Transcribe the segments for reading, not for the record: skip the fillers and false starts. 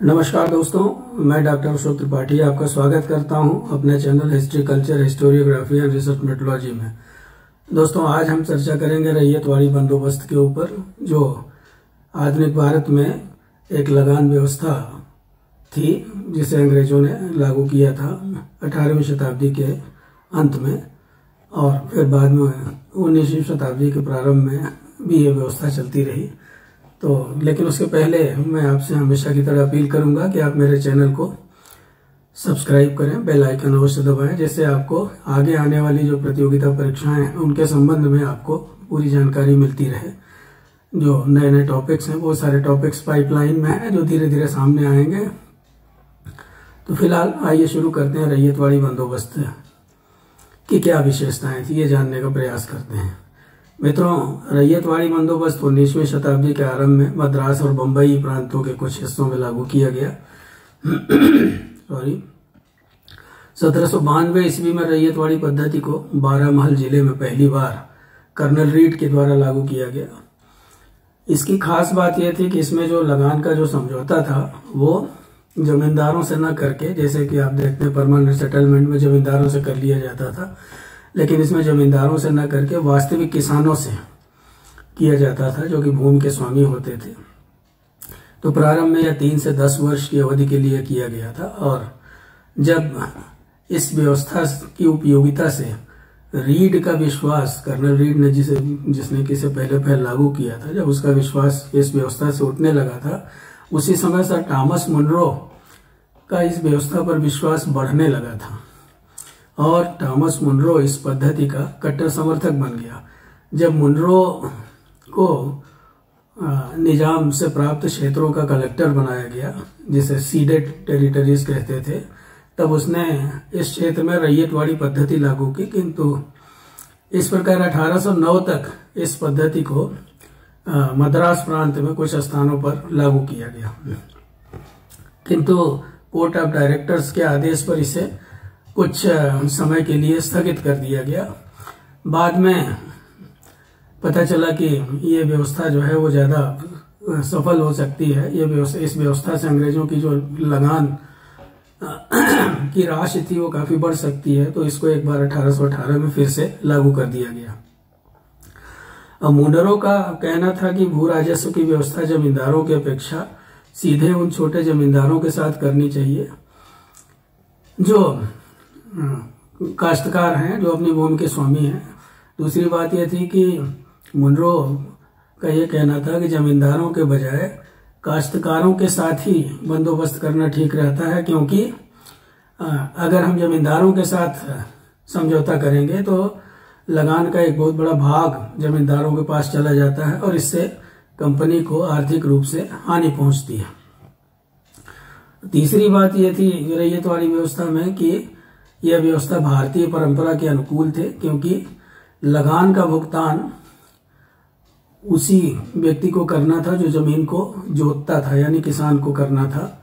नमस्कार दोस्तों, मैं डॉक्टर अशोक त्रिपाठी आपका स्वागत करता हूं अपने channel history culture historiography and research methodology में। दोस्तों, आज हम चर्चा करेंगे रैयतवाड़ी बंदोबस्त के ऊपर, जो आधुनिक भारत में एक लगान व्यवस्था थी जिसे अंग्रेजों ने लागू किया था 18वीं शताब्दी के अंत में, और फिर बाद में 19वीं शताब्दी के प्रारंभ में भी ये व्यवस्था चलती रही। तो लेकिन उसके पहले मैं आपसे हमेशा की तरह अपील करूंगा कि आप मेरे चैनल को सब्सक्राइब करें, बेल आइकन अवश्य दबाएं, जिससे आपको आगे आने वाली जो प्रतियोगिता परीक्षाएं हैं उनके संबंध में आपको पूरी जानकारी मिलती रहे। जो नए नए टॉपिक्स हैं वो सारे टॉपिक्स पाइपलाइन में हैं जो धीरे धीरे सामने आएंगे। तो फिलहाल आइए शुरू करते हैं। रैयतवाड़ी बंदोबस्त की क्या विशेषताएं थी, ये जानने का प्रयास करते हैं। मित्रों, रैयतवाड़ी बंदोबस्त 19वीं शताब्दी के आरंभ में मद्रास और बंबई प्रांतों के कुछ हिस्सों में लागू किया गया। 1792 ईस्वी में रैयतवाड़ी पद्धति को बारामहल जिले में पहली बार कर्नल रीड के द्वारा लागू किया गया। इसकी खास बात यह थी कि इसमें जो लगान का जो समझौता था वो जमींदारों से न करके, जैसे कि आप देखते हैं परमानेंट सेटलमेंट में जमींदारों से कर लिया जाता था, लेकिन इसमें जमींदारों से न करके वास्तविक किसानों से किया जाता था जो कि भूमि के स्वामी होते थे। तो प्रारंभ में यह 3 से 10 वर्ष की अवधि के लिए किया गया था, और जब इस व्यवस्था की उपयोगिता से रीड का विश्वास, कर्नल रीड ने जिसने कि इसे पहले लागू किया था, जब उसका विश्वास इस व्यवस्था से उठने लगा था, उसी समय सर थॉमस मुनरो का इस व्यवस्था पर विश्वास बढ़ने लगा था, और थॉमस मुनरो इस पद्धति का कट्टर समर्थक बन गया। जब मुनरो को निजाम से प्राप्त क्षेत्रों का कलेक्टर बनाया गया, जिसे सीडेड टेरिटरीज कहते थे, तब उसने इस क्षेत्र में रैयतवाड़ी पद्धति लागू की। किंतु इस प्रकार 1809 तक इस पद्धति को मद्रास प्रांत में कुछ स्थानों पर लागू किया गया, किंतु कोर्ट ऑफ डायरेक्टर्स के आदेश पर इसे कुछ समय के लिए स्थगित कर दिया गया। बाद में पता चला कि ये व्यवस्था जो है वो ज्यादा सफल हो सकती है। इस व्यवस्था से अंग्रेजों की जो लगान की राशि थी वो काफी बढ़ सकती है, तो इसको एक बार 1818 में फिर से लागू कर दिया गया। अब मुनरो का कहना था कि भू राजस्व की व्यवस्था जमींदारों की अपेक्षा सीधे उन छोटे जमींदारों के साथ करनी चाहिए जो काश्तकार हैं, जो अपनी भूमि के स्वामी हैं। दूसरी बात यह थी कि मुनरो का यह कहना था कि जमींदारों के बजाय काश्तकारों के साथ ही बंदोबस्त करना ठीक रहता है, क्योंकि अगर हम जमींदारों के साथ समझौता करेंगे तो लगान का एक बहुत बड़ा भाग जमींदारों के पास चला जाता है, और इससे कंपनी को आर्थिक रूप से हानि पहुंचती है। तीसरी बात यह थी रैयतवाड़ी व्यवस्था में कि यह व्यवस्था भारतीय परंपरा के अनुकूल थे, क्योंकि लगान का भुगतान उसी व्यक्ति को करना था जो जमीन को जोतता था, यानी किसान को करना था।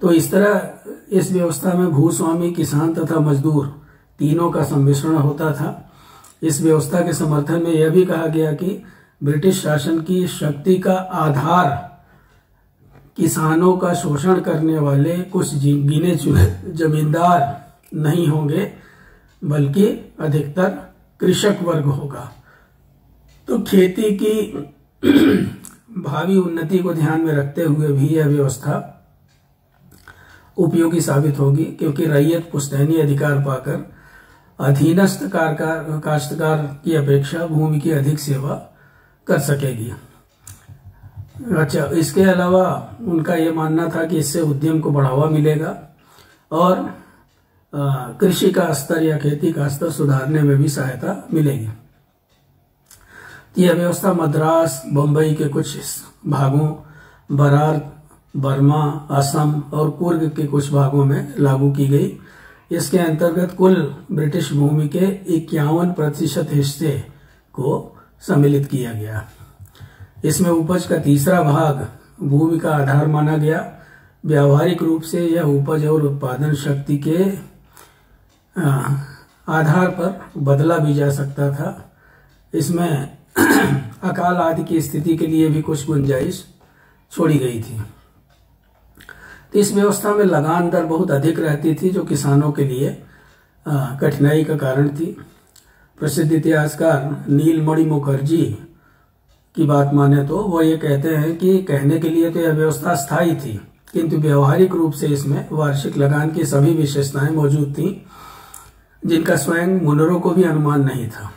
तो इस तरह इस व्यवस्था में भूस्वामी, किसान तथा मजदूर तीनों का सम्मिश्रण होता था। इस व्यवस्था के समर्थन में यह भी कहा गया कि ब्रिटिश शासन की शक्ति का आधार किसानों का शोषण करने वाले कुछ गिने चुने जमींदार नहीं होंगे, बल्कि अधिकतर कृषक वर्ग होगा। तो खेती की भावी उन्नति को ध्यान में रखते हुए भी यह व्यवस्था उपयोगी साबित होगी, क्योंकि रैयत पुश्तैनी अधिकार पाकर अधीनस्थ काश्तकार की अपेक्षा भूमि की अधिक सेवा कर सकेगी। अच्छा, इसके अलावा उनका यह मानना था कि इससे उद्यम को बढ़ावा मिलेगा और कृषि का स्तर या खेती का स्तर सुधारने में भी सहायता मिलेगी। यह व्यवस्था मद्रास, बंबई के कुछ भागों, बरार, बर्मा, असम और कुर्ग के कुछ भागों में लागू की गई। इसके अंतर्गत कुल ब्रिटिश भूमि के 51% हिस्से को सम्मिलित किया गया। इसमें उपज का तीसरा भाग भूमि का आधार माना गया। व्यावहारिक रूप से यह उपज और उत्पादन शक्ति के आधार पर बदला भी जा सकता था। इसमें अकाल आदि की स्थिति के लिए भी कुछ गुंजाइश छोड़ी गई थी। तो इस व्यवस्था में लगान दर बहुत अधिक रहती थी, जो किसानों के लिए कठिनाई का कारण थी। प्रसिद्ध इतिहासकार नीलमणि मुखर्जी की बात माने तो वो ये कहते हैं कि कहने के लिए तो यह व्यवस्था स्थायी थी, किंतु व्यवहारिक रूप से इसमें वार्षिक लगान की सभी विशेषताएं मौजूद थीं, जिनका स्वयं मुनरों को भी अनुमान नहीं था।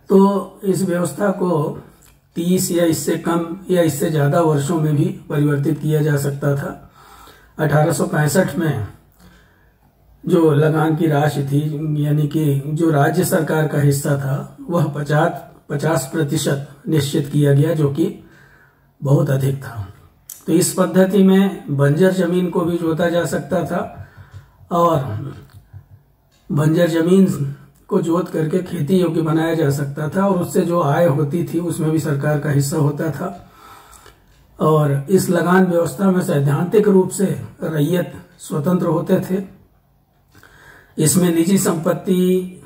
तो इस व्यवस्था को 30 या इससे कम या इससे ज्यादा वर्षों में भी परिवर्तित किया जा सकता था। 1865 में जो लगान की राशि थी, यानी कि जो राज्य सरकार का हिस्सा था, वह 50% निश्चित किया गया, जो कि बहुत अधिक था। तो इस पद्धति में बंजर जमीन को भी जोता जा सकता था और बंजर जमीन को जोत करके खेती योग्य बनाया जा सकता था, और उससे जो आय होती थी उसमें भी सरकार का हिस्सा होता था। और इस लगान व्यवस्था में सैद्धांतिक रूप से रैयत स्वतंत्र होते थे। इसमें निजी संपत्ति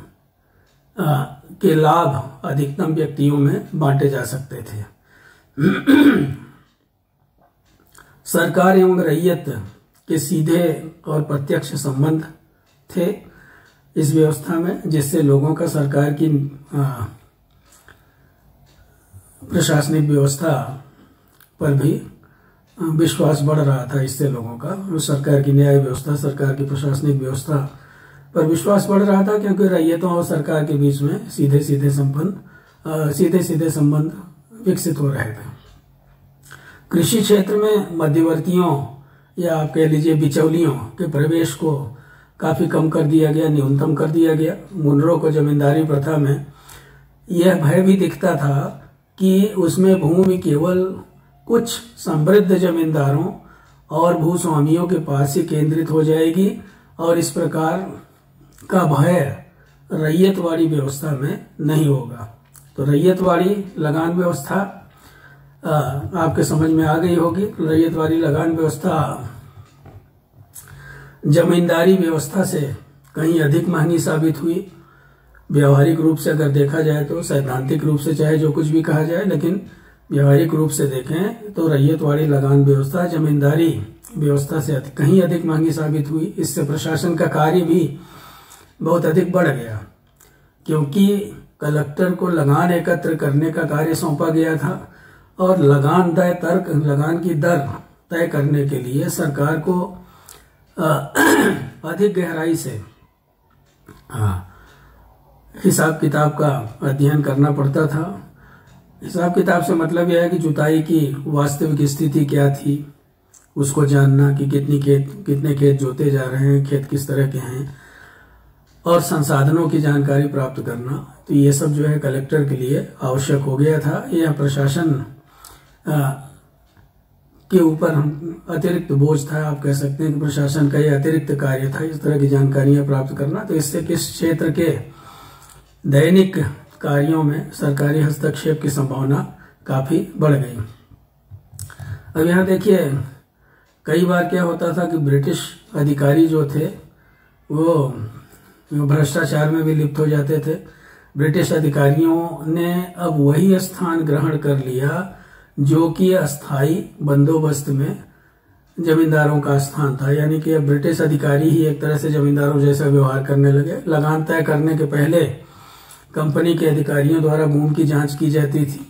के लाभ अधिकतम व्यक्तियों में बांटे जा सकते थे। सरकार एवं रैयत के सीधे और प्रत्यक्ष संबंध थे इस व्यवस्था में, जिससे लोगों का सरकार की प्रशासनिक व्यवस्था पर भी विश्वास बढ़ रहा था। इससे लोगों का सरकार की न्याय व्यवस्था, सरकार की प्रशासनिक व्यवस्था पर विश्वास बढ़ रहा था, क्योंकि रैयतों और सरकार के बीच में सीधे सीधे संबंध विकसित हो रहे थे। कृषि क्षेत्र में मध्यवर्तियों या आप कह लीजिए बिचौलियों के प्रवेश को काफी कम कर दिया गया, न्यूनतम कर दिया गया। मुनरों को जमींदारी प्रथा में यह भय भी दिखता था कि उसमें भूमि केवल कुछ समृद्ध जमींदारों और भूस्वामियों के पास ही केंद्रित हो जाएगी, और इस प्रकार का भय रैयतवाड़ी व्यवस्था में नहीं होगा। तो रैयतवाड़ी लगान व्यवस्था आपके समझ में आ गई होगी। रैयतवाड़ी लगान व्यवस्था जमींदारी व्यवस्था से कहीं अधिक महंगी साबित हुई। व्यवहारिक रूप से अगर देखा जाए तो, सैद्धांतिक रूप से चाहे जो कुछ भी कहा जाए, लेकिन व्यवहारिक रूप से देखें तो रैयतवाड़ी लगान व्यवस्था जमींदारी व्यवस्था से कहीं अधिक महंगी साबित हुई। इससे प्रशासन का कार्य भी बहुत अधिक बढ़ गया, क्योंकि कलेक्टर को लगान एकत्र करने का कार्य सौंपा गया था, और लगान की दर तय करने के लिए सरकार को अधिक गहराई से हिसाब किताब का अध्ययन करना पड़ता था। हिसाब किताब से मतलब यह है कि जुताई की वास्तविक स्थिति क्या थी, उसको जानना कि कितने खेत जोते जा रहे हैं, खेत किस तरह के हैं, और संसाधनों की जानकारी प्राप्त करना। तो ये सब जो है कलेक्टर के लिए आवश्यक हो गया था। यह प्रशासन के ऊपर अतिरिक्त बोझ था, आप कह सकते हैं कि प्रशासन का यह अतिरिक्त कार्य था इस तरह की जानकारियां प्राप्त करना। तो इससे किस क्षेत्र के दैनिक कार्यों में सरकारी हस्तक्षेप की संभावना काफी बढ़ गई। अब यहाँ देखिए, कई बार क्या होता था कि ब्रिटिश अधिकारी जो थे वो भ्रष्टाचार में भी लिप्त हो जाते थे। ब्रिटिश अधिकारियों ने अब वही स्थान ग्रहण कर लिया जो कि अस्थायी बंदोबस्त में जमींदारों का स्थान था, यानी कि ब्रिटिश अधिकारी ही एक तरह से जमींदारों जैसा व्यवहार करने लगे। लगान तय करने के पहले कंपनी के अधिकारियों द्वारा भूमि की जांच की जाती थी।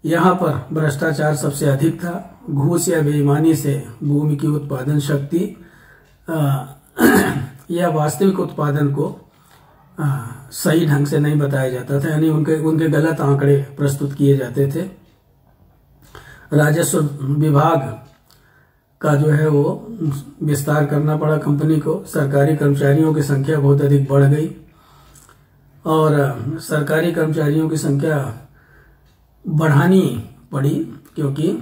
यहाँ पर भ्रष्टाचार सबसे अधिक था। घूस या बेईमानी से भूमि की उत्पादन शक्ति या वास्तविक उत्पादन को सही ढंग से नहीं बताया जाता था, यानी उनके गलत आंकड़े प्रस्तुत किए जाते थे। राजस्व विभाग का जो है वो विस्तार करना पड़ा कंपनी को। सरकारी कर्मचारियों की संख्या बहुत अधिक बढ़ गई, और सरकारी कर्मचारियों की संख्या बढ़ानी पड़ी, क्योंकि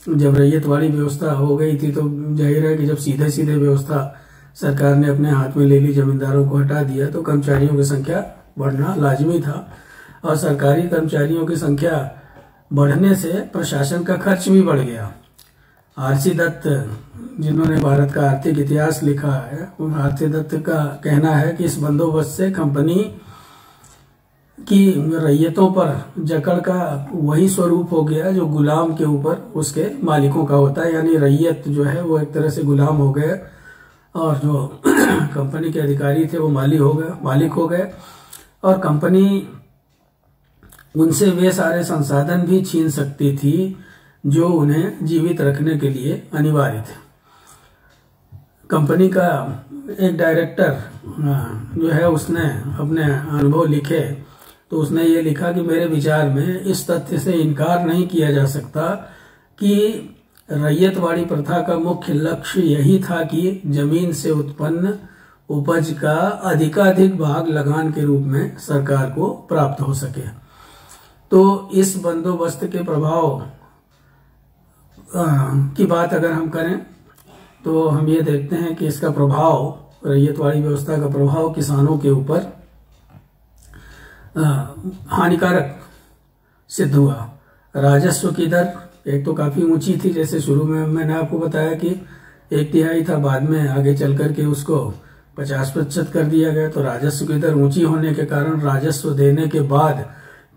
जब रैयतवाड़ी व्यवस्था हो गई थी तो जाहिर है कि जब सीधे सीधे व्यवस्था सरकार ने अपने हाथ में ले ली, जमींदारों को हटा दिया, तो कर्मचारियों की संख्या बढ़ना लाजमी था। और सरकारी कर्मचारियों की संख्या बढ़ने से प्रशासन का खर्च भी बढ़ गया। आरसी दत्त, जिन्होंने भारत का आर्थिक इतिहास लिखा है, उन आरसी दत्त का कहना है कि इस बंदोबस्त से कंपनी कि रैयतों पर जकड़ का वही स्वरूप हो गया जो गुलाम के ऊपर उसके मालिकों का होता है। यानी रैयत जो है वो एक तरह से गुलाम हो गए और जो कंपनी के अधिकारी थे वो मालिक हो गए और कंपनी उनसे वे सारे संसाधन भी छीन सकती थी जो उन्हें जीवित रखने के लिए अनिवार्य थे। कंपनी का एक डायरेक्टर जो है उसने अपने अनुभव लिखे तो उसने ये लिखा कि मेरे विचार में इस तथ्य से इनकार नहीं किया जा सकता कि रैयतवाड़ी प्रथा का मुख्य लक्ष्य यही था कि जमीन से उत्पन्न उपज का अधिकाधिक भाग लगान के रूप में सरकार को प्राप्त हो सके। तो इस बंदोबस्त के प्रभाव की बात अगर हम करें तो हम ये देखते हैं कि इसका प्रभाव, रैयतवाड़ी व्यवस्था का प्रभाव किसानों के ऊपर हानिकारक सिद्ध हुआ। राजस्व की दर एक तो काफी ऊंची थी, जैसे शुरू में मैंने आपको बताया कि 1/3 था, बाद में आगे चल करके उसको 50% कर दिया गया। तो राजस्व की दर ऊंची होने के कारण राजस्व देने के बाद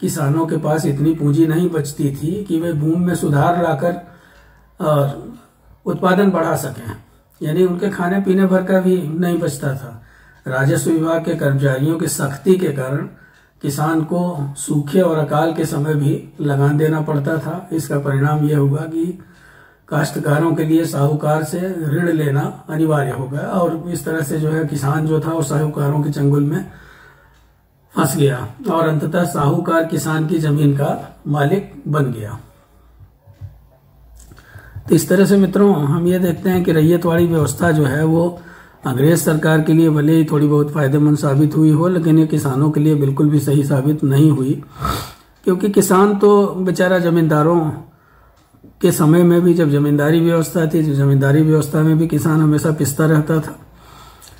किसानों के पास इतनी पूंजी नहीं बचती थी कि वे भूमि में सुधार लाकर और उत्पादन बढ़ा सकें। यानी उनके खाने पीने भर का भी नहीं बचता था। राजस्व विभाग के कर्मचारियों की सख्ती के कारण किसान को सूखे और अकाल के समय भी लगान देना पड़ता था। इसका परिणाम यह हुआ कि काश्तकारों के लिए साहूकार से ऋण लेना अनिवार्य हो गया और इस तरह से जो है किसान जो था वो साहूकारों के चंगुल में फंस गया और अंततः साहूकार किसान की जमीन का मालिक बन गया। तो इस तरह से मित्रों हम ये देखते हैं कि रैयतवाड़ी व्यवस्था जो है वो अंग्रेज सरकार के लिए भले ही थोड़ी बहुत फायदेमंद साबित हुई हो, लेकिन ये किसानों के लिए बिल्कुल भी सही साबित नहीं हुई, क्योंकि किसान तो बेचारा जमींदारों के समय में भी जब जमींदारी व्यवस्था थी, जमींदारी व्यवस्था में भी किसान हमेशा पिसता रहता था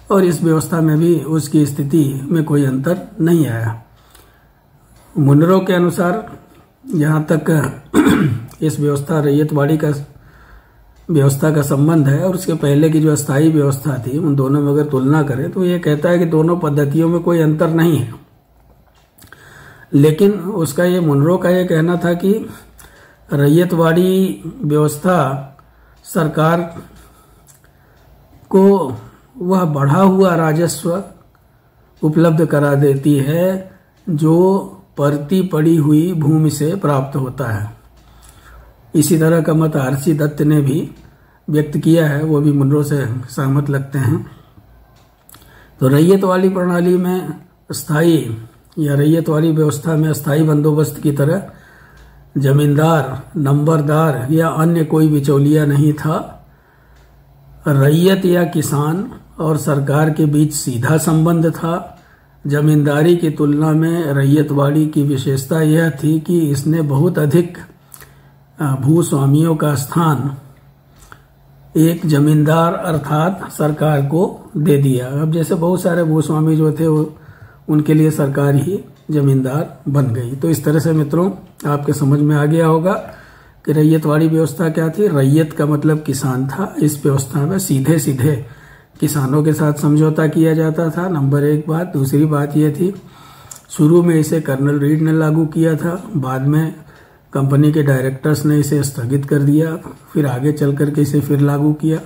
और इस व्यवस्था में भी उसकी स्थिति में कोई अंतर नहीं आया। मुनरो के अनुसार जहाँ तक इस व्यवस्था रैयतवाड़ी का व्यवस्था का संबंध है और उसके पहले की जो अस्थायी व्यवस्था थी, उन दोनों में अगर तुलना करें तो ये कहता है कि दोनों पद्धतियों में कोई अंतर नहीं है। लेकिन उसका ये मुनरो का ये कहना था कि रैयतवाड़ी व्यवस्था सरकार को वह बढ़ा हुआ राजस्व उपलब्ध करा देती है जो परती पड़ी हुई भूमि से प्राप्त होता है। इसी तरह का मत आरसी दत्त ने भी व्यक्त किया है, वो भी मुनरो से सहमत लगते हैं। तो रैयतवाड़ी प्रणाली में स्थायी या रैयतवाड़ी व्यवस्था में स्थायी बंदोबस्त की तरह जमींदार, नंबरदार या अन्य कोई बिचौलिया नहीं था। रैयत या किसान और सरकार के बीच सीधा संबंध था। जमींदारी की तुलना में रैयतवाड़ी की विशेषता यह थी कि इसने बहुत अधिक भूस्वामियों का स्थान एक जमींदार अर्थात सरकार को दे दिया। अब जैसे बहुत सारे भूस्वामी जो थे वो उनके लिए सरकार ही जमींदार बन गई। तो इस तरह से मित्रों आपके समझ में आ गया होगा कि रैयतवाड़ी व्यवस्था क्या थी। रैयत का मतलब किसान था। इस व्यवस्था में सीधे सीधे किसानों के साथ समझौता किया जाता था, नंबर 1 बात। दूसरी बात यह थी, शुरू में इसे कर्नल रीड ने लागू किया था, बाद में कंपनी के डायरेक्टर्स ने इसे स्थगित कर दिया, फिर आगे चल करके इसे फिर लागू किया।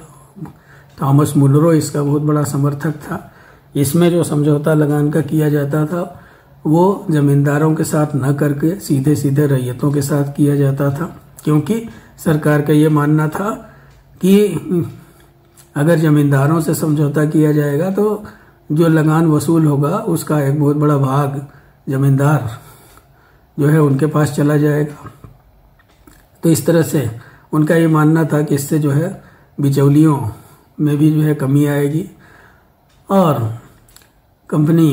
थॉमस मुनरो इसका बहुत बड़ा समर्थक था। इसमें जो समझौता लगान का किया जाता था वो जमींदारों के साथ न करके सीधे सीधे रैयतों के साथ किया जाता था, क्योंकि सरकार का ये मानना था कि अगर जमींदारों से समझौता किया जाएगा तो जो लगान वसूल होगा उसका एक बहुत बड़ा भाग जमींदार जो है उनके पास चला जाएगा। तो इस तरह से उनका ये मानना था कि इससे जो है बिचौलियों में भी जो है कमी आएगी और कंपनी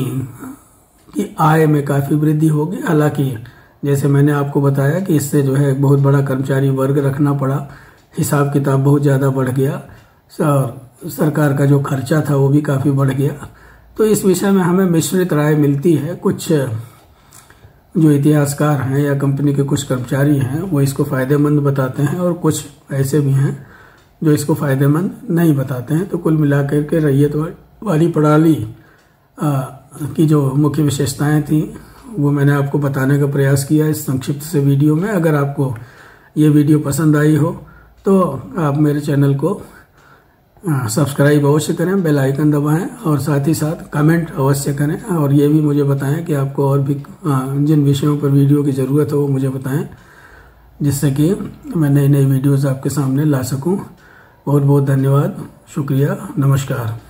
की आय में काफ़ी वृद्धि होगी। हालांकि जैसे मैंने आपको बताया कि इससे जो है बहुत बड़ा कर्मचारी वर्ग रखना पड़ा, हिसाब किताब बहुत ज़्यादा बढ़ गया, सरकार का जो खर्चा था वो भी काफ़ी बढ़ गया। तो इस विषय में हमें मिश्रित राय मिलती है। कुछ जो इतिहासकार हैं या कंपनी के कुछ कर्मचारी हैं वो इसको फ़ायदेमंद बताते हैं और कुछ ऐसे भी हैं जो इसको फ़ायदेमंद नहीं बताते हैं। तो कुल मिलाकर के रैयतवाड़ी प्रणाली की जो मुख्य विशेषताएं थी वो मैंने आपको बताने का प्रयास किया इस संक्षिप्त से वीडियो में। अगर आपको ये वीडियो पसंद आई हो तो आप मेरे चैनल को सब्सक्राइब अवश्य करें, बेल आइकन दबाएं और साथ ही साथ कमेंट अवश्य करें। और ये भी मुझे बताएं कि आपको और भी जिन विषयों पर वीडियो की ज़रूरत हो वो मुझे बताएं, जिससे कि मैं नई नई वीडियोज़ आपके सामने ला सकूं। बहुत बहुत धन्यवाद, शुक्रिया, नमस्कार।